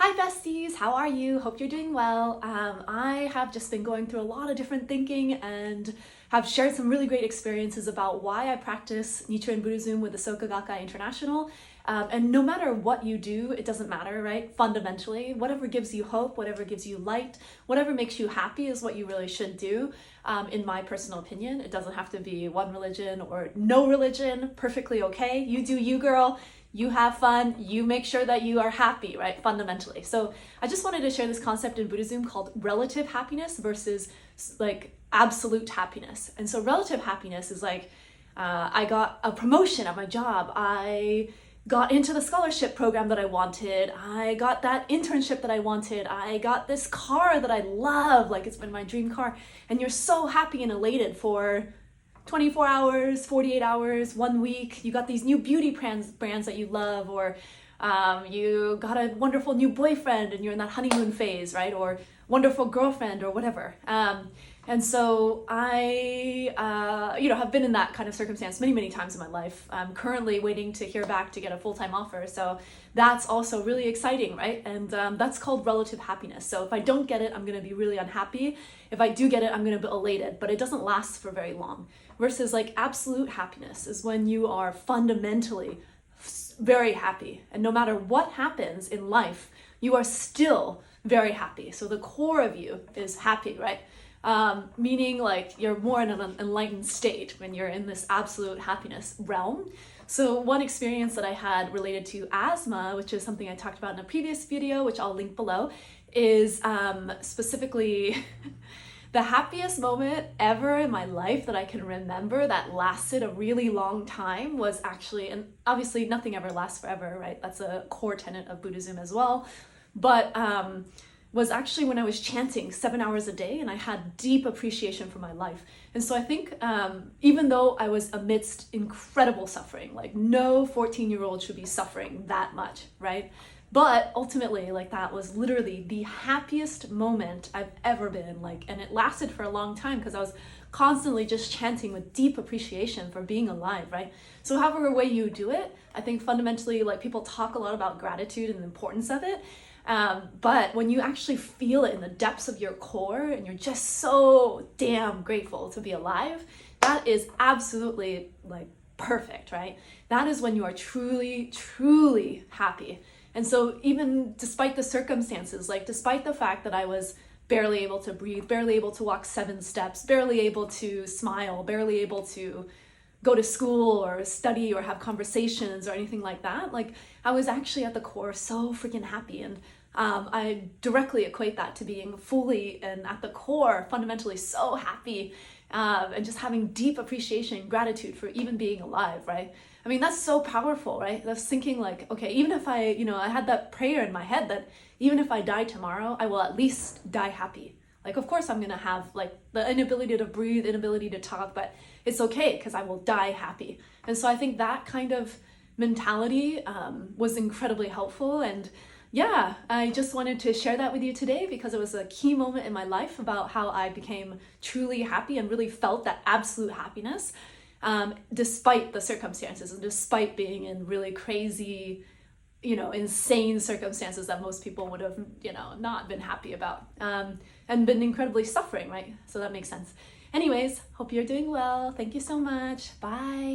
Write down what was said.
Hi besties, how are you? Hope you're doing well. I have just been going through a lot of different thinking and have shared some really great experiences about why I practice Nichiren Buddhism with the Soka Gakkai International. And no matter what you do, it doesn't matter, right? Fundamentally, whatever gives you hope, whatever gives you light, whatever makes you happy is what you really should do, in my personal opinion. It doesn't have to be one religion or no religion, perfectly okay. You do you, girl. You have fun, you make sure that you are happy, right? Fundamentally. So I just wanted to share this concept in Buddhism called relative happiness versus like absolute happiness. And so relative happiness is like, I got a promotion at my job. I got into the scholarship program that I wanted. I got that internship that I wanted. I got this car that I love, like it's been my dream car. And you're so happy and elated for 24 hours, 48 hours, 1 week, you got these new beauty brands that you love, or you got a wonderful new boyfriend and you're in that honeymoon phase, right? Or wonderful girlfriend or whatever. And so I, have been in that kind of circumstance many, many times in my life. I'm currently waiting to hear back to get a full-time offer. So that's also really exciting, right? And that's called relative happiness. So if I don't get it, I'm going to be really unhappy. If I do get it, I'm going to be elated, but it doesn't last for very long. Versus like absolute happiness is when you are fundamentally very happy. And no matter what happens in life, you are still very happy. So the core of you is happy, right? Meaning like you're more in an enlightened state when you're in this absolute happiness realm. So one experience that I had related to asthma, which is something I talked about in a previous video, which I'll link below, is specifically the happiest moment ever in my life that I can remember that lasted a really long time was actually, and obviously nothing ever lasts forever, right? That's a core tenet of Buddhism as well. But was actually when I was chanting 7 hours a day and I had deep appreciation for my life. And so I think even though I was amidst incredible suffering, like no 14-year-old should be suffering that much, right? But ultimately, like that was literally the happiest moment I've ever been, like, and it lasted for a long time because I was constantly just chanting with deep appreciation for being alive, right? So however way you do it, I think fundamentally, like people talk a lot about gratitude and the importance of it. But when you actually feel it in the depths of your core and you're just so damn grateful to be alive, that is absolutely like perfect, right? That is when you are truly, truly happy. And so even despite the circumstances, like despite the fact that I was barely able to breathe, barely able to walk 7 steps, barely able to smile, barely able to go to school or study or have conversations or anything like that, like I was actually at the core so freaking happy. And I directly equate that to being fully and at the core fundamentally so happy, and just having deep appreciation, gratitude for even being alive, right? I mean, that's so powerful, right? That's thinking like, okay, even if I had that prayer in my head that even if I die tomorrow, I will at least die happy. Like, of course, I'm gonna have like the inability to breathe, inability to talk, but it's okay because I will die happy. And so I think that kind of mentality was incredibly helpful. And yeah, I just wanted to share that with you today because it was a key moment in my life about how I became truly happy and really felt that absolute happiness, despite the circumstances and despite being in really crazy, insane circumstances that most people would have, not been happy about, and been incredibly suffering, right? So that makes sense. Anyways, hope you're doing well. Thank you so much. Bye.